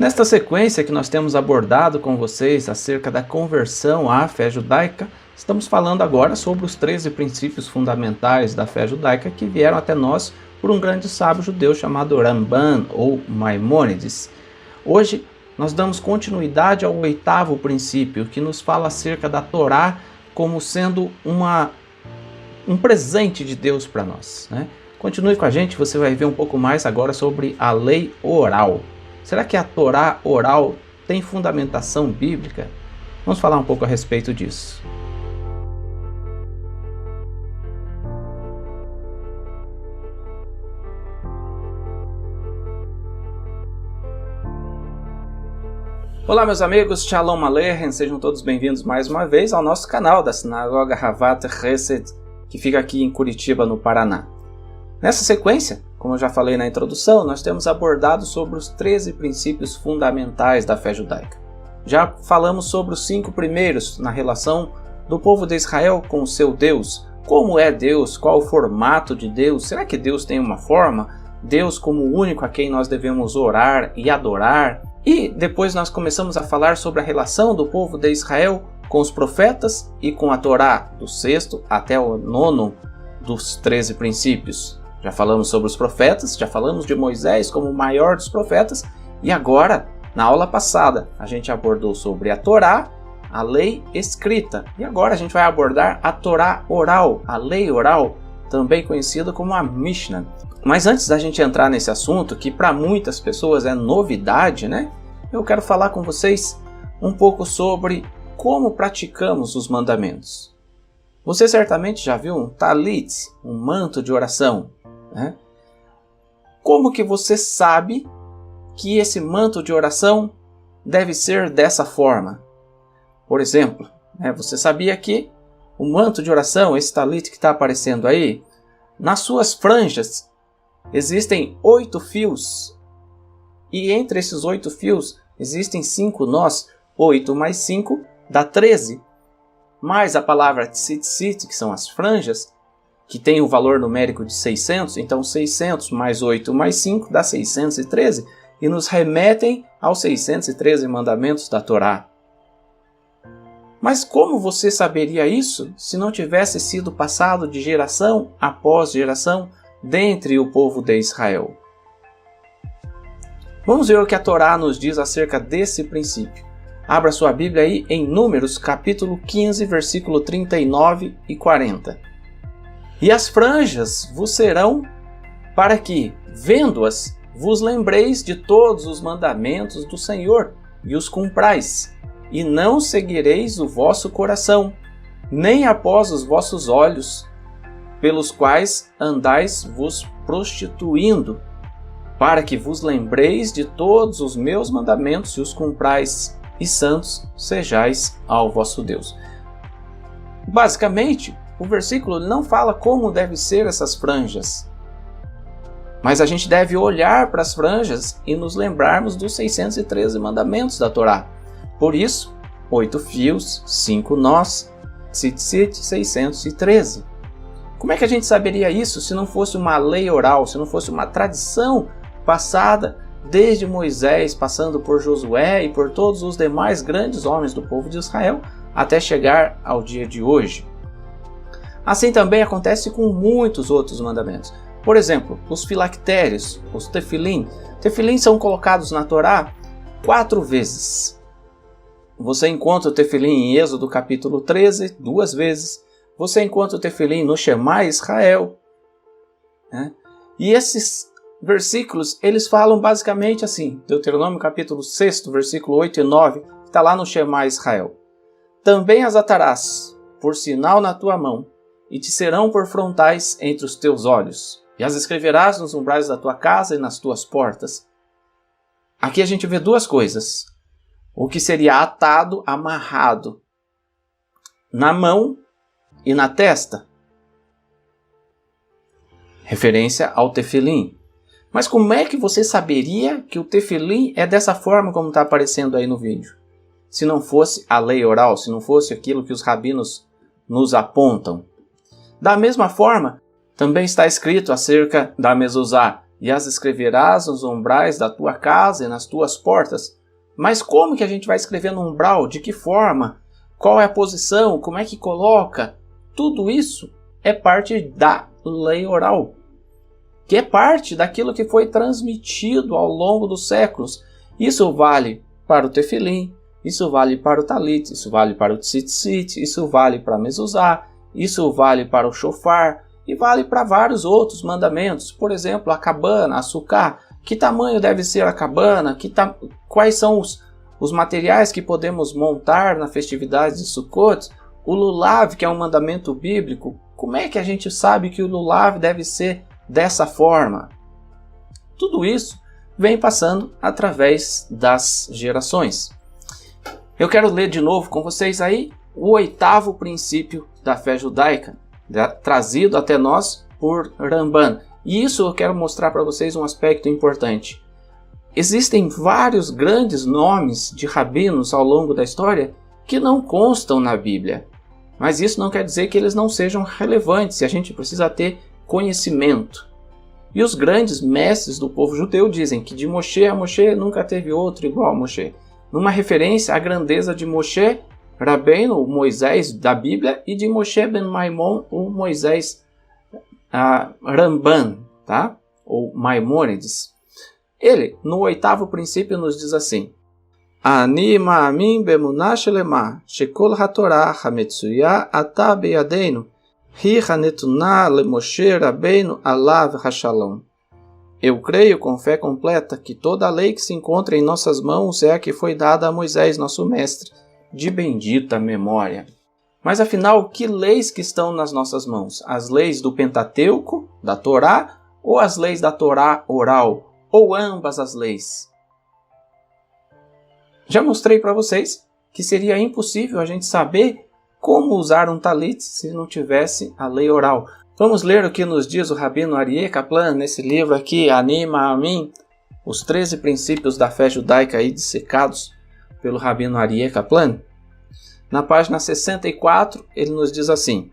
Nesta sequência que nós temos abordado com vocês acerca da conversão à fé judaica, estamos falando agora sobre os 13 princípios fundamentais da fé judaica que vieram até nós por um grande sábio judeu chamado Ramban ou Maimônides. Hoje nós damos continuidade ao 8º princípio, que nos fala acerca da Torá como sendo um presente de Deus para nós, né? Continue com a gente, você vai ver um pouco mais agora sobre a lei oral. Será que a Torá oral tem fundamentação bíblica? Vamos falar um pouco a respeito disso. Olá meus amigos, Shalom Aleichem, sejam todos bem-vindos mais uma vez ao nosso canal da Sinagoga Havat Chesed, que fica aqui em Curitiba, no Paraná. Nessa sequência, como eu já falei na introdução, nós temos abordado sobre os 13 princípios fundamentais da fé judaica. Já falamos sobre os 5 primeiros na relação do povo de Israel com o seu Deus. Como é Deus? Qual o formato de Deus? Será que Deus tem uma forma? Deus como o único a quem nós devemos orar e adorar? E depois nós começamos a falar sobre a relação do povo de Israel com os profetas e com a Torá, do 6º até o 9º dos 13 princípios. Já falamos sobre os profetas, já falamos de Moisés como o maior dos profetas, e agora, na aula passada, a gente abordou sobre a Torá, a lei escrita, e agora a gente vai abordar a Torá oral, a lei oral, também conhecida como a Mishnah. Mas antes da gente entrar nesse assunto, que para muitas pessoas é novidade, né? Eu quero falar com vocês um pouco sobre como praticamos os mandamentos. Você certamente já viu um talit, um manto de oração, né? Como que você sabe que esse manto de oração deve ser dessa forma? Por exemplo, você sabia que o manto de oração, esse talit que está aparecendo aí, nas suas franjas existem 8 fios, e entre esses 8 fios existem 5 nós. 8 mais 5 dá 13, mais a palavra tzitzit, que são as franjas, que tem o valor numérico de 600, então 600 mais 8 mais 5 dá 613, e nos remetem aos 613 mandamentos da Torá. Mas como você saberia isso se não tivesse sido passado de geração após geração dentre o povo de Israel? Vamos ver o que a Torá nos diz acerca desse princípio. Abra sua Bíblia aí em Números, capítulo 15, versículo 39 e 40. E as franjas vos serão para que, vendo-as, vos lembreis de todos os mandamentos do Senhor e os cumprais, e não seguireis o vosso coração, nem após os vossos olhos, pelos quais andais vos prostituindo, para que vos lembreis de todos os meus mandamentos e os cumprais, e santos sejais ao vosso Deus. Basicamente, o versículo não fala como devem ser essas franjas, mas a gente deve olhar para as franjas e nos lembrarmos dos 613 mandamentos da Torá. Por isso, 8 fios, 5 nós, tzitzit, 613. Como é que a gente saberia isso se não fosse uma lei oral, se não fosse uma tradição passada desde Moisés, passando por Josué e por todos os demais grandes homens do povo de Israel, até chegar ao dia de hoje? Assim também acontece com muitos outros mandamentos. Por exemplo, os filactérios, os tefilim. Tefilim são colocados na Torá 4 vezes. Você encontra o tefilim em Êxodo capítulo 13, 2 vezes. Você encontra o tefilim no Shema Israel, né? E esses versículos, eles falam basicamente assim. Deuteronômio capítulo 6, versículo 8 e 9, está lá no Shema Israel. Também as atarás por sinal na tua mão, e te serão por frontais entre os teus olhos, e as escreverás nos umbrais da tua casa e nas tuas portas. Aqui a gente vê 2 coisas. O que seria atado, amarrado na mão e na testa. Referência ao tefilim. Mas como é que você saberia que o tefilim é dessa forma como está aparecendo aí no vídeo? Se não fosse a lei oral, se não fosse aquilo que os rabinos nos apontam. Da mesma forma, também está escrito acerca da mezuzá, e as escreverás nos umbrais da tua casa e nas tuas portas. Mas como que a gente vai escrever no umbral? De que forma? Qual é a posição? Como é que coloca? Tudo isso é parte da lei oral, que é parte daquilo que foi transmitido ao longo dos séculos. Isso vale para o tefilim, isso vale para o talit, isso vale para o tzitzit, isso vale para a mezuzá, isso vale para o shofar e vale para vários outros mandamentos. Por exemplo, a cabana, a sucá. Que tamanho deve ser a cabana? Quais são os materiais que podemos montar na festividade de Sukkot? O lulav, que é um mandamento bíblico. Como é que a gente sabe que o lulav deve ser dessa forma? Tudo isso vem passando através das gerações. Eu quero ler de novo com vocês aí o 8º princípio da fé judaica, trazido até nós por Ramban. E isso eu quero mostrar para vocês um aspecto importante. Existem vários grandes nomes de rabinos ao longo da história que não constam na Bíblia. Mas isso não quer dizer que eles não sejam relevantes, e a gente precisa ter conhecimento. E os grandes mestres do povo judeu dizem que de Moshe a Moshe nunca teve outro igual a Moshe. Numa referência à grandeza de Moshe Rabbeinu, o Moisés da Bíblia, e de Moshe ben Maimon, o Moisés Ramban, tá? Ou Maimônides. Ele, no 8º princípio, nos diz assim: Ani ma'amin bemunah shelema, shekol hatorah hametsuya ata beyadeinu, hi hanetunah lemoshe Rabbeinu alav hashalom. Eu creio com fé completa que toda a lei que se encontra em nossas mãos é a que foi dada a Moisés, nosso mestre, de bendita memória. Mas afinal, que leis que estão nas nossas mãos? As leis do Pentateuco, da Torá, ou as leis da Torá oral? Ou ambas as leis? Já mostrei para vocês que seria impossível a gente saber como usar um talit se não tivesse a lei oral. Vamos ler o que nos diz o Rabino Aryeh Kaplan nesse livro aqui, Ani Ma'amin, os 13 princípios da fé judaica aí dissecados pelo Rabino Aryeh Kaplan. Na página 64, ele nos diz assim: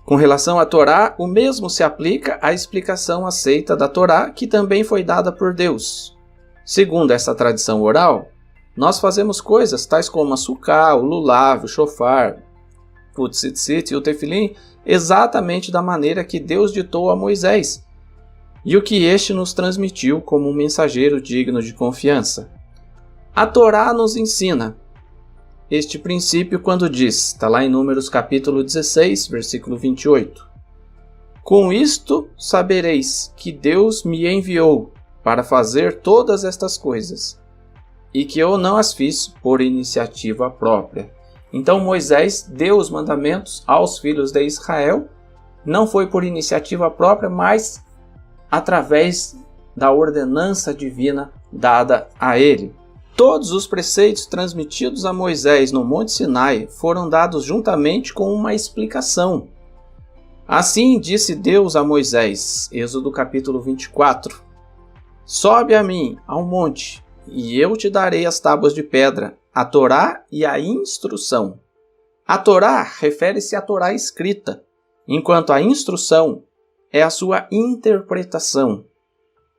com relação à Torá, o mesmo se aplica à explicação aceita da Torá, que também foi dada por Deus. Segundo essa tradição oral, nós fazemos coisas tais como a sucá, o lulav, o shofar, o tzitzit e o tefilim exatamente da maneira que Deus ditou a Moisés, e o que este nos transmitiu como um mensageiro digno de confiança. A Torá nos ensina este princípio quando diz, está lá em Números capítulo 16, versículo 28. Com isto sabereis que Deus me enviou para fazer todas estas coisas, e que eu não as fiz por iniciativa própria. Então Moisés deu os mandamentos aos filhos de Israel, não foi por iniciativa própria, mas através da ordenança divina dada a ele. Todos os preceitos transmitidos a Moisés no Monte Sinai foram dados juntamente com uma explicação. Assim disse Deus a Moisés, Êxodo capítulo 24, sobe a mim ao monte, e eu te darei as tábuas de pedra, a Torá e a instrução. A Torá refere-se à Torá escrita, enquanto a instrução é a sua interpretação.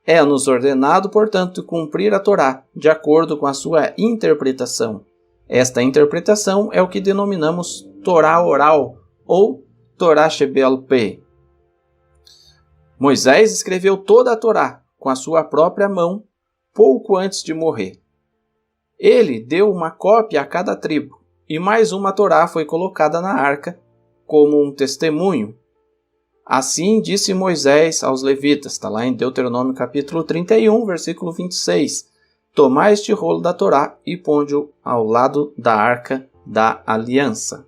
É-nos ordenado, portanto, cumprir a Torá, de acordo com a sua interpretação. Esta interpretação é o que denominamos Torá oral, ou Torá Shebel Peh. Moisés escreveu toda a Torá com a sua própria mão, pouco antes de morrer. Ele deu uma cópia a cada tribo, e mais uma Torá foi colocada na arca, como um testemunho. Assim disse Moisés aos levitas, está lá em Deuteronômio capítulo 31, versículo 26. Tomai este rolo da Torá e ponde-o ao lado da arca da aliança.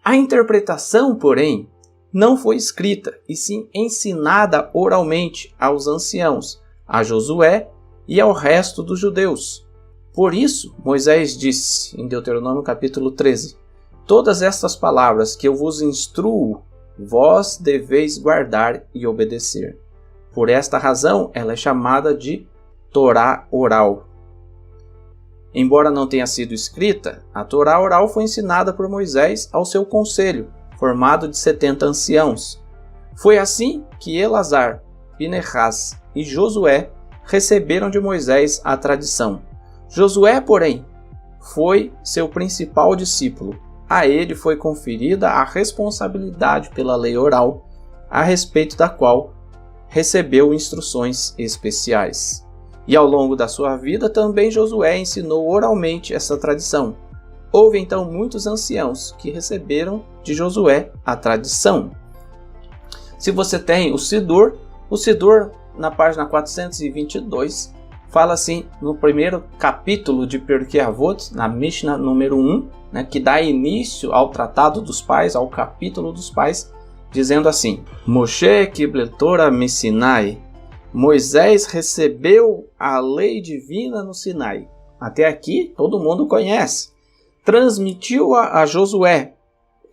A interpretação, porém, não foi escrita, e sim ensinada oralmente aos anciãos, a Josué e ao resto dos judeus. Por isso, Moisés disse, em Deuteronômio capítulo 13, todas estas palavras que eu vos instruo, vós deveis guardar e obedecer. Por esta razão, ela é chamada de Torá oral. Embora não tenha sido escrita, a Torá oral foi ensinada por Moisés ao seu conselho, formado de 70 anciãos. Foi assim que Elazar, Pinehas e Josué receberam de Moisés a tradição. Josué, porém, foi seu principal discípulo. A ele foi conferida a responsabilidade pela lei oral, a respeito da qual recebeu instruções especiais. E ao longo da sua vida também Josué ensinou oralmente essa tradição. Houve então muitos anciãos que receberam de Josué a tradição. Se você tem o Sidur na página 422, fala assim no primeiro capítulo de Pirkei Avot, na Mishnah número 1, que dá início ao Tratado dos Pais, ao capítulo dos Pais, dizendo assim: Moshe quible Torah miSinai. Moisés recebeu a lei divina no Sinai. Até aqui todo mundo conhece. Transmitiu-a a Josué,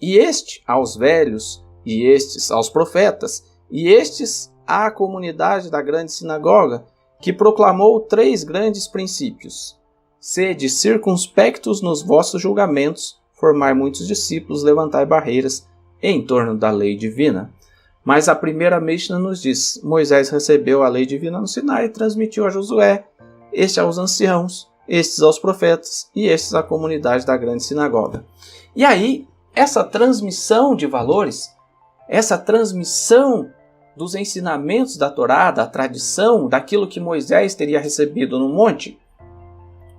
e este aos velhos, e estes aos profetas, e estes à comunidade da grande sinagoga, que proclamou 3 grandes princípios. Sede circunspectos nos vossos julgamentos, formai muitos discípulos, levantai barreiras em torno da lei divina. Mas a primeira Mishnah nos diz: Moisés recebeu a lei divina no Sinai e transmitiu a Josué, este aos anciãos, estes aos profetas e estes à comunidade da grande sinagoga. E aí, essa transmissão de valores, essa transmissão dos ensinamentos da Torá, da tradição, daquilo que Moisés teria recebido no monte,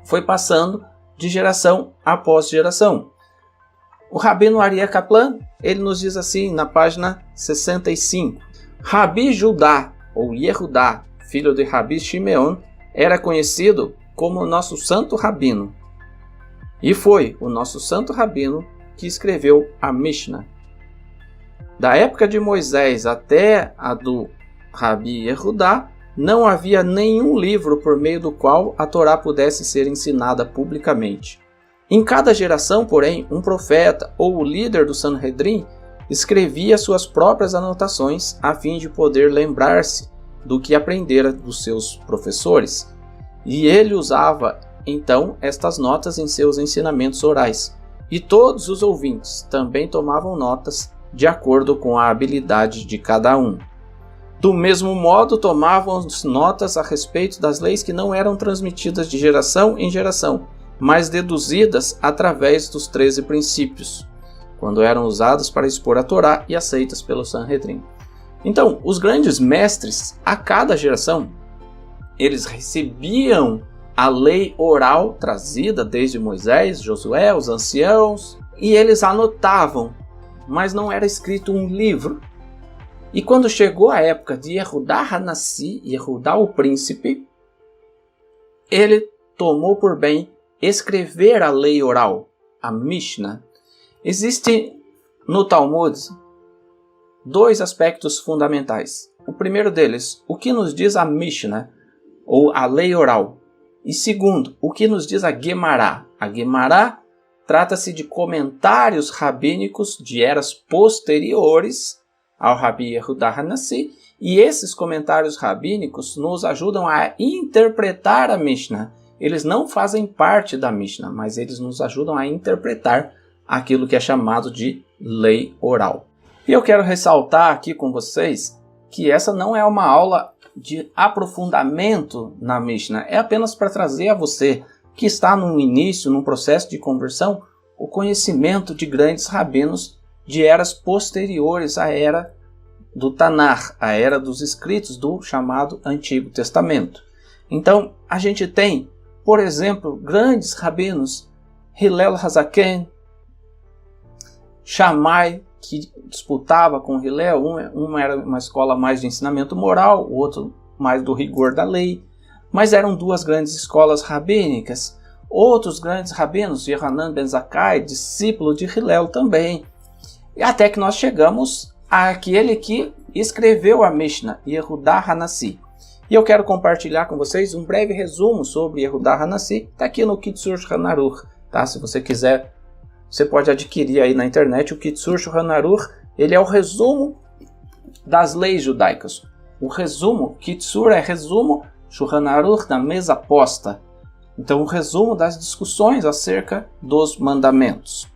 foi passando de geração após geração. O Rabino Aryeh Kaplan, ele nos diz assim na página 65: Rabi Judá, ou Yehudá, filho de Rabi Shimeon, era conhecido como o nosso santo rabino. E foi o nosso santo rabino que escreveu a Mishnah. Da época de Moisés até a do Rabi Yehudá, não havia nenhum livro por meio do qual a Torá pudesse ser ensinada publicamente. Em cada geração, porém, um profeta ou o líder do Sanhedrin escrevia suas próprias anotações a fim de poder lembrar-se do que aprendera dos seus professores. E ele usava, então, estas notas em seus ensinamentos orais. E todos os ouvintes também tomavam notas de acordo com a habilidade de cada um. Do mesmo modo, tomavam notas a respeito das leis que não eram transmitidas de geração em geração, mas deduzidas através dos 13 princípios, quando eram usadas para expor a Torá e aceitas pelo Sanhedrin. Então, os grandes mestres, a cada geração, eles recebiam a lei oral trazida desde Moisés, Josué, os anciãos, e eles anotavam, mas não era escrito um livro. E quando chegou a época de Yehudá Hanassi, Yehudá o príncipe, ele tomou por bem escrever a lei oral, a Mishnah. Existe no Talmud 2 aspectos fundamentais. O primeiro deles, o que nos diz a Mishnah, ou a lei oral. E segundo, o que nos diz a Guemará. A Guemará trata-se de comentários rabínicos de eras posteriores ao Rabi Yehudá Hanassi, e esses comentários rabínicos nos ajudam a interpretar a Mishnah. Eles não fazem parte da Mishnah, mas eles nos ajudam a interpretar aquilo que é chamado de lei oral. E eu quero ressaltar aqui com vocês que essa não é uma aula de aprofundamento na Mishnah, é apenas para trazer a você que está no início, num processo de conversão, o conhecimento de grandes rabinos de eras posteriores à era do Tanar, a era dos escritos do chamado Antigo Testamento. Então, a gente tem, por exemplo, grandes rabinos, Hillel Hazaken, Shammai, que disputava com Hillel, uma era uma escola mais de ensinamento moral, o outro mais do rigor da lei, mas eram 2 grandes escolas rabínicas. Outros grandes rabinos, Yohanan ben Zakkai, discípulo de Hillel também. E até que nós chegamos àquele que escreveu a Mishnah, Yehudá Hanassi. E eu quero compartilhar com vocês um breve resumo sobre Yehudá Hanassi, está aqui no Kitzur Shulchan Aruch, tá? Se você quiser, você pode adquirir aí na internet o Kitzur Shulchan Aruch. Ele é o resumo das leis judaicas. O resumo, Kitzur é resumo, Shulchan Aruch na mesa posta. Então o resumo das discussões acerca dos mandamentos.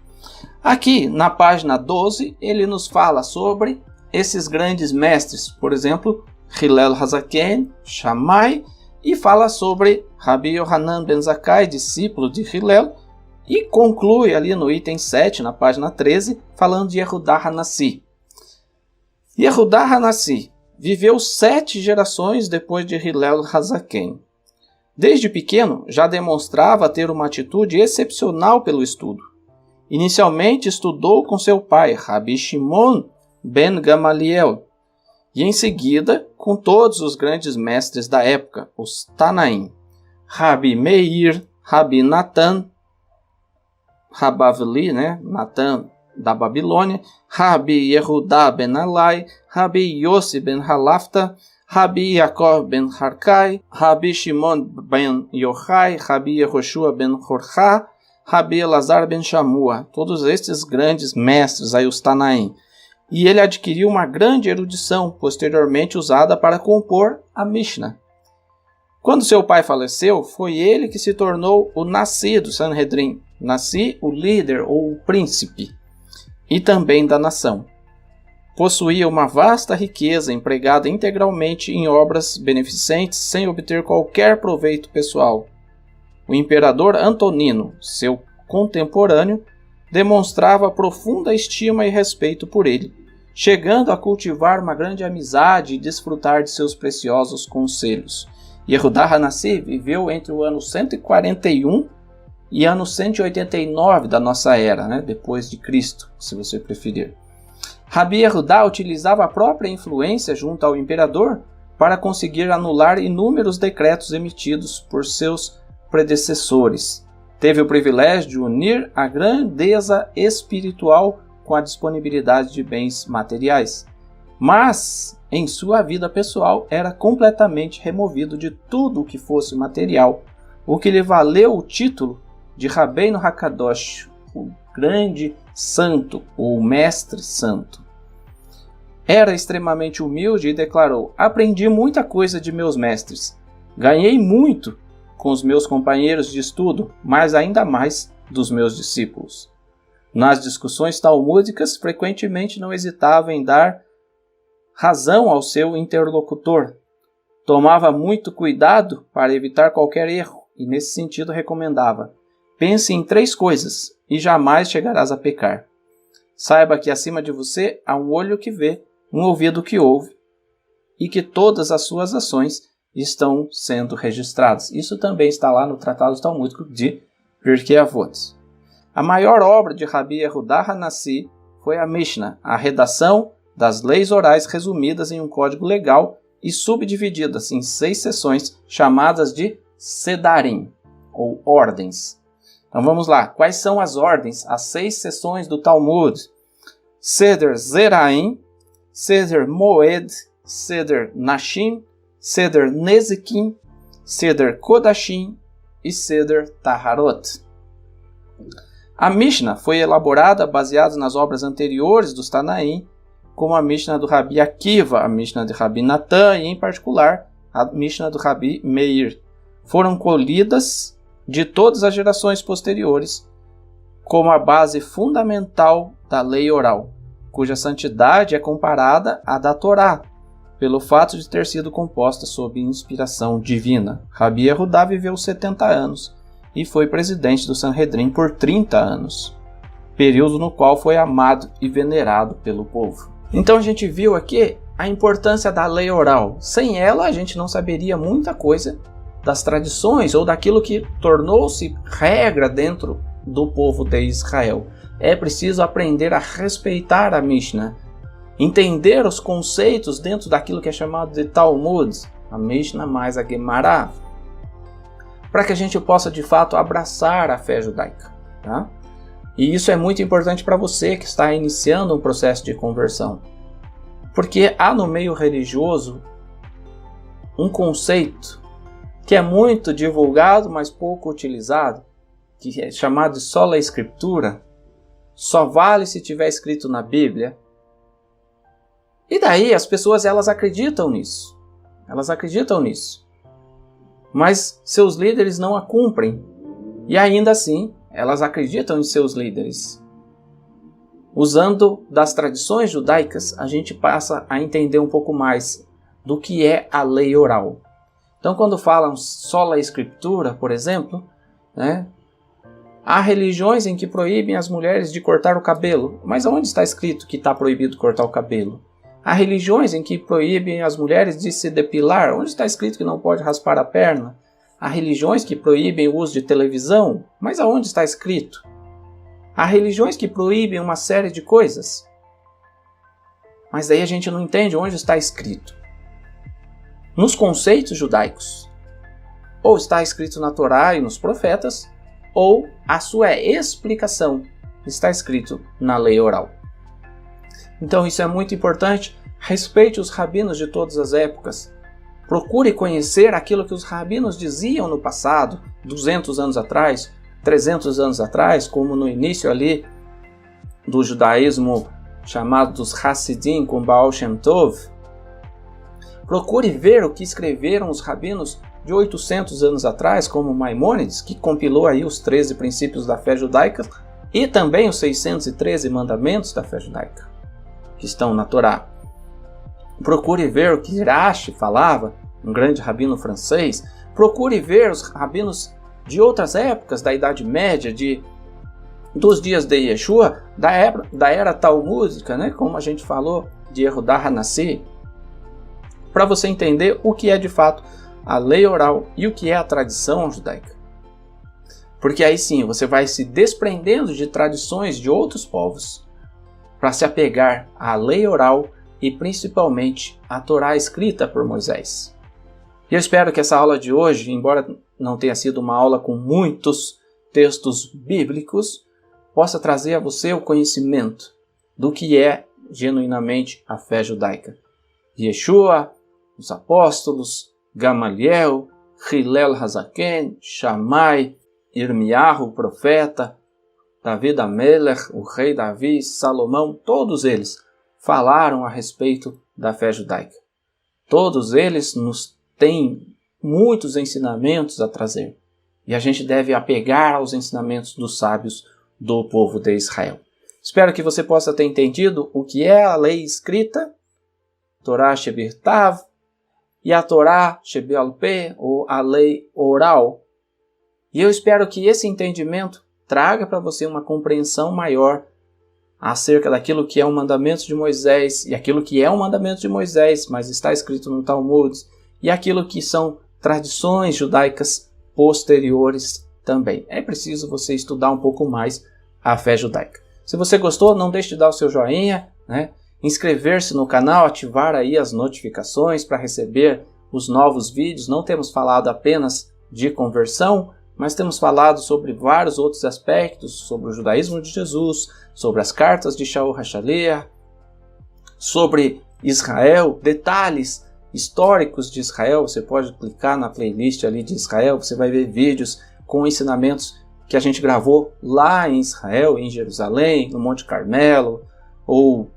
Aqui na página 12 ele nos fala sobre esses grandes mestres, por exemplo, Hillel Hazaken, Shammai, e fala sobre Rabi Yohanan ben Zakkai, discípulo de Hillel, e conclui ali no item 7, na página 13, falando de Yehudá Hanassi. Yehudá Hanassi viveu 7 gerações depois de Hillel Hazaken. Desde pequeno, já demonstrava ter uma atitude excepcional pelo estudo. Inicialmente estudou com seu pai, Rabi Shimon ben Gamaliel, e em seguida com todos os grandes mestres da época, os Tanaim, Rabi Meir, Rabi Natan, Rabavli, Natan da Babilônia, Rabi Yehudá ben Alai, Rabi Yossi ben Halafta, Rabi Yaakov ben Harkai, Rabi Shimon ben Yochai, Rabi Yehoshua ben Horcha, Rabi Elazar ben Shamua, todos estes grandes mestres, aí os Tanaim. E ele adquiriu uma grande erudição, posteriormente usada para compor a Mishnah. Quando seu pai faleceu, foi ele que se tornou o Nassi do Sanhedrin, Nassi, o líder ou o príncipe, e também da nação. Possuía uma vasta riqueza empregada integralmente em obras beneficentes sem obter qualquer proveito pessoal. O imperador Antonino, seu contemporâneo, demonstrava profunda estima e respeito por ele, chegando a cultivar uma grande amizade e desfrutar de seus preciosos conselhos. Yehudá Hanassi viveu entre o ano 141 e ano 189 da nossa era, depois de Cristo, se você preferir. Rabi Yehudá utilizava a própria influência junto ao imperador para conseguir anular inúmeros decretos emitidos por seus predecessores. Teve o privilégio de unir a grandeza espiritual com a disponibilidade de bens materiais. Mas, em sua vida pessoal, era completamente removido de tudo o que fosse material, o que lhe valeu o título de Rabbeinu Hakadosh, o grande santo, ou mestre santo. Era extremamente humilde e declarou: aprendi muita coisa de meus mestres, ganhei muito com os meus companheiros de estudo, mas ainda mais dos meus discípulos. Nas discussões talmúdicas, frequentemente não hesitava em dar razão ao seu interlocutor. Tomava muito cuidado para evitar qualquer erro e, nesse sentido, recomendava: pense em 3 coisas e jamais chegarás a pecar. Saiba que acima de você há um olho que vê, um ouvido que ouve, e que todas as suas ações estão sendo registradas. Isso também está lá no Tratado Talmúdico de Pirkei Avot. A maior obra de Rabi Yehudá Hanassi foi a Mishnah, a redação das leis orais resumidas em um código legal e subdivididas em 6 seções chamadas de Sedarim, ou ordens. Então vamos lá, quais são as ordens, as 6 seções do Talmud? Seder Zeraim, Seder Moed, Seder Nashim, Seder Nezikim, Seder Kodashim e Seder Taharot. A Mishnah foi elaborada baseada nas obras anteriores dos Tanaim, como a Mishnah do Rabi Akiva, a Mishnah de Rabi Natan e, em particular, a Mishnah do Rabi Meir. Foram colhidas de todas as gerações posteriores como a base fundamental da lei oral, cuja santidade é comparada à da Torá, pelo fato de ter sido composta sob inspiração divina. Rabi Yehudá viveu 70 anos e foi presidente do Sanhedrin por 30 anos, período no qual foi amado e venerado pelo povo. Então a gente viu aqui a importância da lei oral. Sem ela a gente não saberia muita coisa das tradições ou daquilo que tornou-se regra dentro do povo de Israel. É preciso aprender a respeitar a Mishnah, entender os conceitos dentro daquilo que é chamado de Talmud, a Mishnah mais a Gemara, para que a gente possa de fato abraçar a fé judaica. Tá? E isso é muito importante para você que está iniciando um processo de conversão, porque há no meio religioso um conceito que é muito divulgado, mas pouco utilizado, que é chamado de sola escritura. Só vale se tiver escrito na Bíblia. E daí as pessoas elas acreditam nisso. Elas acreditam nisso. Mas seus líderes não a cumprem. E ainda assim, elas acreditam em seus líderes. Usando das tradições judaicas, a gente passa a entender um pouco mais do que é a lei oral. Então, quando falam sola escritura, por exemplo, né, há religiões em que proíbem as mulheres de cortar o cabelo. Mas onde está escrito que está proibido cortar o cabelo? Há religiões em que proíbem as mulheres de se depilar. Onde está escrito que não pode raspar a perna? Há religiões que proíbem o uso de televisão. Mas aonde está escrito? Há religiões que proíbem uma série de coisas. Mas daí a gente não entende onde está escrito. Nos conceitos judaicos. Ou está escrito na Torá e nos profetas, ou a sua explicação está escrito na lei oral. Então isso é muito importante. Respeite os rabinos de todas as épocas. Procure conhecer aquilo que os rabinos diziam no passado, 200 anos atrás, 300 anos atrás, como no início ali do judaísmo chamado dos Hassidim com Baal Shem Tov. Procure ver o que escreveram os rabinos de 800 anos atrás, como Maimônides, que compilou aí os 13 princípios da fé judaica e também os 613 mandamentos da fé judaica, que estão na Torá. Procure ver o que Rashi falava, um grande rabino francês. Procure ver os rabinos de outras épocas, da Idade Média, dos dias de Yeshua, da era talmúdica, né, como a gente falou, de Yehuda Hanassi, para você entender o que é de fato a lei oral e o que é a tradição judaica. Porque aí sim você vai se desprendendo de tradições de outros povos para se apegar à lei oral e principalmente à Torá escrita por Moisés. E eu espero que essa aula de hoje, embora não tenha sido uma aula com muitos textos bíblicos, possa trazer a você o conhecimento do que é genuinamente a fé judaica. Yeshua, os apóstolos, Gamaliel, Hillel Hazaken, Shammai, Irmiyahu, o profeta, David Amelech, o rei Davi, Salomão, todos eles falaram a respeito da fé judaica. Todos eles nos têm muitos ensinamentos a trazer. E a gente deve apegar aos ensinamentos dos sábios do povo de Israel. Espero que você possa ter entendido o que é a lei escrita, Torá Shebirtav, e a Torá Shebeal-Peh, ou a lei oral. E eu espero que esse entendimento traga para você uma compreensão maior acerca daquilo que é o mandamento de Moisés, e aquilo que é o mandamento de Moisés, mas está escrito no Talmud, e aquilo que são tradições judaicas posteriores também. É preciso você estudar um pouco mais a fé judaica. Se você gostou, não deixe de dar o seu joinha, né? Inscrever-se no canal, ativar aí as notificações para receber os novos vídeos. Não temos falado apenas de conversão, mas temos falado sobre vários outros aspectos, sobre o judaísmo de Jesus, sobre as cartas de Shaul HaShaliach, sobre Israel, detalhes históricos de Israel. Você pode clicar na playlist ali de Israel, você vai ver vídeos com ensinamentos que a gente gravou lá em Israel, em Jerusalém, no Monte Carmelo, ou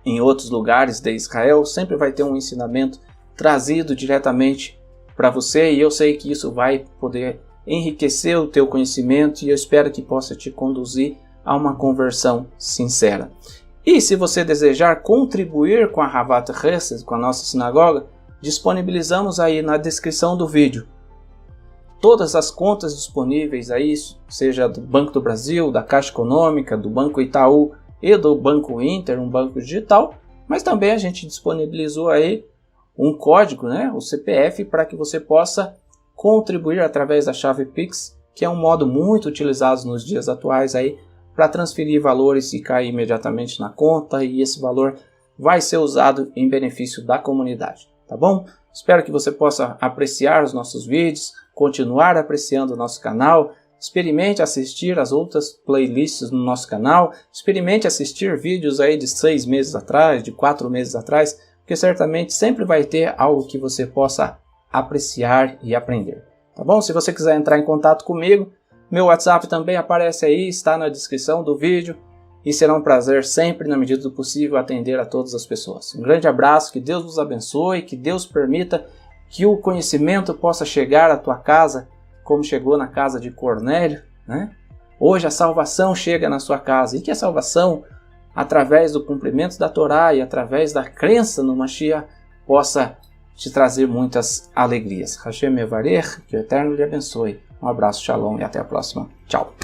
em outros lugares de Israel. Sempre vai ter um ensinamento trazido diretamente para você, e eu sei que isso vai poder enriquecer o teu conhecimento, e eu espero que possa te conduzir a uma conversão sincera. E se você desejar contribuir com a Havat Hesed, com a nossa sinagoga, disponibilizamos aí na descrição do vídeo todas as contas disponíveis aí, seja do Banco do Brasil, da Caixa Econômica, do Banco Itaú e do Banco Inter, um banco digital, mas também a gente disponibilizou aí um código, né, o CPF, para que você possa contribuir através da chave Pix, que é um modo muito utilizado nos dias atuais aí para transferir valores e cair imediatamente na conta, e esse valor vai ser usado em benefício da comunidade, tá bom? Espero que você possa apreciar os nossos vídeos, continuar apreciando o nosso canal, experimente assistir as outras playlists no nosso canal, experimente assistir vídeos aí de 6 meses atrás, de 4 meses atrás, porque certamente sempre vai ter algo que você possa apreciar e aprender, tá bom? Se você quiser entrar em contato comigo, meu WhatsApp também aparece aí, está na descrição do vídeo, e será um prazer sempre, na medida do possível, atender a todas as pessoas. Um grande abraço, que Deus vos abençoe, que Deus permita que o conhecimento possa chegar à tua casa, como chegou na casa de Cornélio, né? Hoje a salvação chega na sua casa, e que a salvação, através do cumprimento da Torá e através da crença no Mashiach, possa te trazer muitas alegrias. Hashem Mevarech, que o Eterno lhe abençoe. Um abraço, shalom e até a próxima. Tchau.